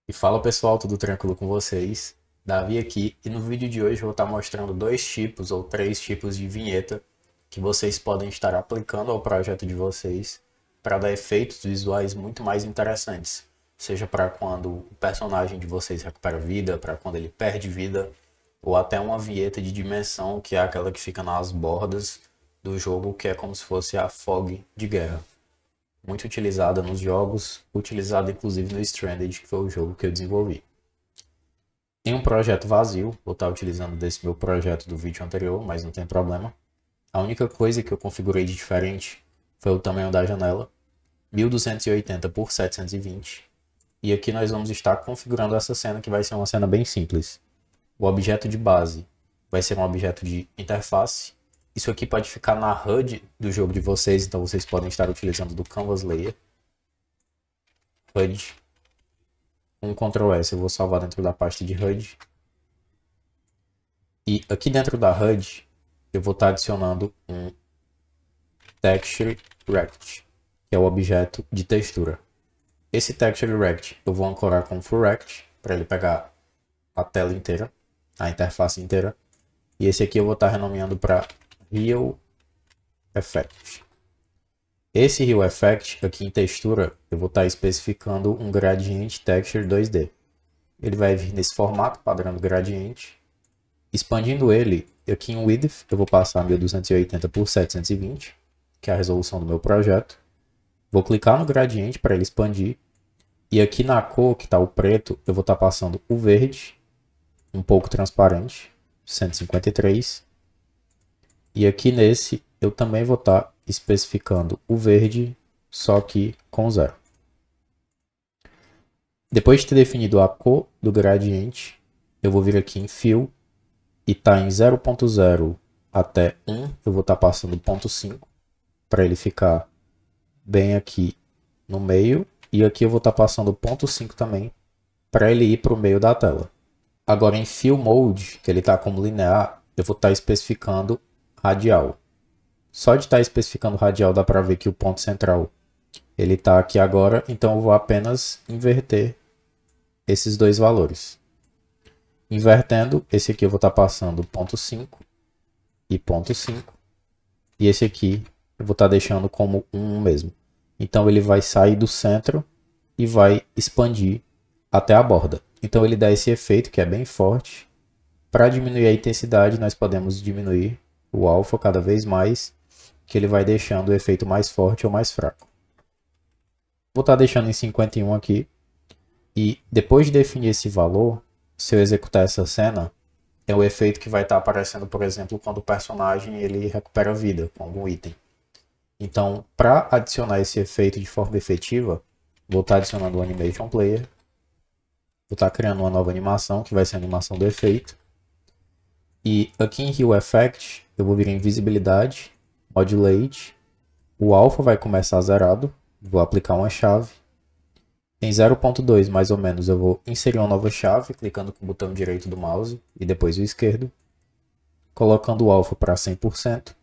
E fala pessoal, tudo tranquilo com vocês? Davi aqui e no vídeo de hoje eu vou estar mostrando dois tipos ou três tipos de vinheta que vocês podem estar aplicando ao projeto de vocês para dar efeitos visuais muito mais interessantes. Seja para quando o personagem de vocês recupera vida, para quando ele perde vida, ou até uma vinheta de dimensão que é aquela que fica nas bordas do jogo, que é como se fosse a fog de guerra muito utilizada nos jogos, utilizada inclusive no Stranded, que foi o jogo que eu desenvolvi. Em um projeto vazio, vou estar utilizando desse meu projeto do vídeo anterior, mas não tem problema. A única coisa que eu configurei de diferente foi o tamanho da janela, 1280 por 720. E aqui nós vamos estar configurando essa cena, que vai ser uma cena bem simples. O objeto de base vai ser um objeto de interface. Isso aqui pode ficar na HUD do jogo de vocês, então vocês podem estar utilizando do Canvas Layer. HUD. Com Ctrl S eu vou salvar dentro da pasta de HUD. E aqui dentro da HUD eu vou estar adicionando um Texture Rect, que é o objeto de textura. Esse Texture Rect eu vou ancorar com Full Rect, para ele pegar a tela inteira, a interface inteira. E esse aqui eu vou estar renomeando para Real Effect. Esse Real Effect, aqui em textura, eu vou estar especificando um Gradient Texture 2D. Ele vai vir nesse formato padrão do gradiente. Expandindo ele, aqui em Width, eu vou passar 1280 por 720, que é a resolução do meu projeto. Vou clicar no gradiente para ele expandir. E aqui na cor, que está o preto, eu vou estar passando o verde, um pouco transparente, 153. E aqui nesse, eu também vou estar especificando o verde, só que com 0. Depois de ter definido a cor do gradiente, eu vou vir aqui em Fill e tá em 0.0 até 1, eu vou estar passando 0.5 para ele ficar bem aqui no meio. E aqui eu vou estar passando 0.5 também para ele ir para o meio da tela. Agora em Fill Mode, que ele está como linear, eu vou estar especificando radial. Só de estar especificando radial dá para ver que o ponto central ele está aqui agora, então eu vou apenas inverter esses dois valores. Invertendo, esse aqui eu vou estar passando 0.5 e 0.5, e esse aqui eu vou estar deixando como 1 mesmo. Então ele vai sair do centro e vai expandir até a borda. Então ele dá esse efeito que é bem forte. Para diminuir a intensidade, nós podemos diminuir o alfa cada vez mais, que ele vai deixando o efeito mais forte ou mais fraco. Vou estar deixando em 51 aqui. E depois de definir esse valor, se eu executar essa cena, é o efeito que vai estar aparecendo, por exemplo, quando o personagem ele recupera vida com algum item. Então, para adicionar esse efeito de forma efetiva, vou estar adicionando o Animation Player. Vou estar criando uma nova animação, que vai ser a animação do efeito. E aqui em Hue Effect, eu vou vir em Visibilidade, Modulate. O alfa vai começar zerado. Vou aplicar uma chave. Em 0.2, mais ou menos, eu vou inserir uma nova chave, clicando com o botão direito do mouse e depois o esquerdo. Colocando o alfa para 100%.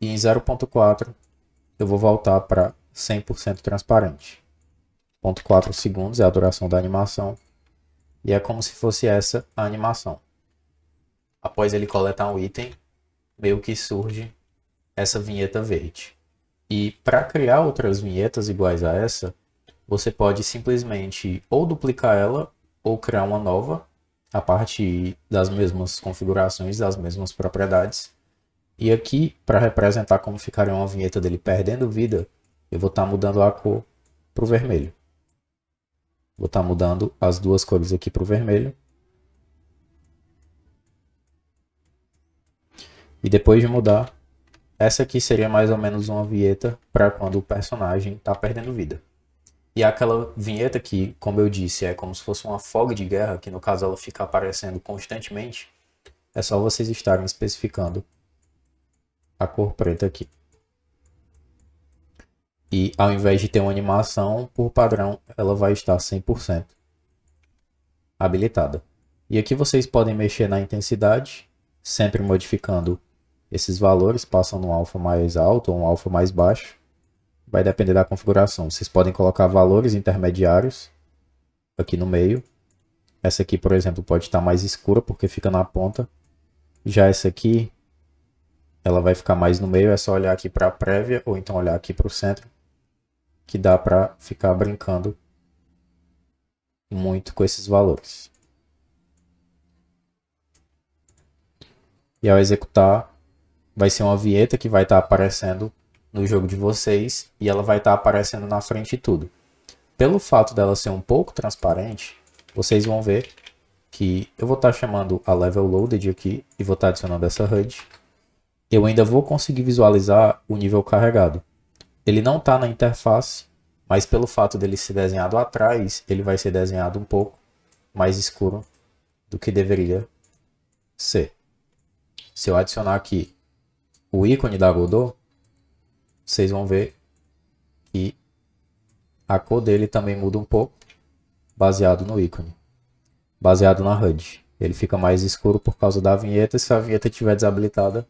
E em 0.4, eu vou voltar para 100% transparente. 0.4 segundos é a duração da animação. E é como se fosse essa a animação. Após ele coletar um item, meio que surge essa vinheta verde. E para criar outras vinhetas iguais a essa, você pode simplesmente ou duplicar ela ou criar uma nova a partir das mesmas configurações, das mesmas propriedades. E aqui, para representar como ficaria uma vinheta dele perdendo vida, eu vou estar mudando a cor para o vermelho. Vou estar mudando as duas cores aqui para o vermelho. E depois de mudar, essa aqui seria mais ou menos uma vinheta para quando o personagem está perdendo vida. E aquela vinheta que, como eu disse, é como se fosse uma fog de guerra, que no caso ela fica aparecendo constantemente, é só vocês estarem especificando a cor preta aqui. E ao invés de ter uma animação, por padrão, ela vai estar 100% habilitada. E aqui vocês podem mexer na intensidade, sempre modificando esses valores, passando um alfa mais alto ou um alfa mais baixo. Vai depender da configuração. Vocês podem colocar valores intermediários aqui no meio Essa aqui, por exemplo, pode estar mais escura porque fica na ponta. Já essa aqui, ela vai ficar mais no meio. É só olhar aqui para a prévia ou então olhar aqui para o centro, que dá para ficar brincando muito com esses valores. E ao executar, vai ser uma vinheta que vai estar aparecendo no jogo de vocês e ela vai estar aparecendo na frente de tudo. Pelo fato dela ser um pouco transparente, vocês vão ver que eu vou estar chamando a level loaded aqui e vou estar adicionando essa HUD. Eu ainda vou conseguir visualizar o nível carregado. Ele não está na interface, mas pelo fato dele ser desenhado atrás, ele vai ser desenhado um pouco mais escuro do que deveria ser. Se eu adicionar aqui o ícone da Godot, vocês vão ver que a cor dele também muda um pouco, baseado no ícone, baseado na HUD. Ele fica mais escuro por causa da vinheta, e se a vinheta estiver desabilitada,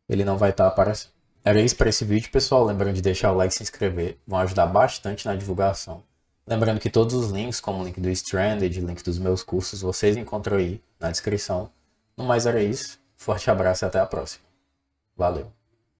ele não vai estar aparecendo. Era isso para esse vídeo, pessoal. Lembrando de deixar o like e se inscrever, vão ajudar bastante na divulgação. Lembrando que todos os links, como o link do Stranded, link dos meus cursos, vocês encontram aí na descrição. No mais era isso. Forte abraço e até a próxima. Valeu!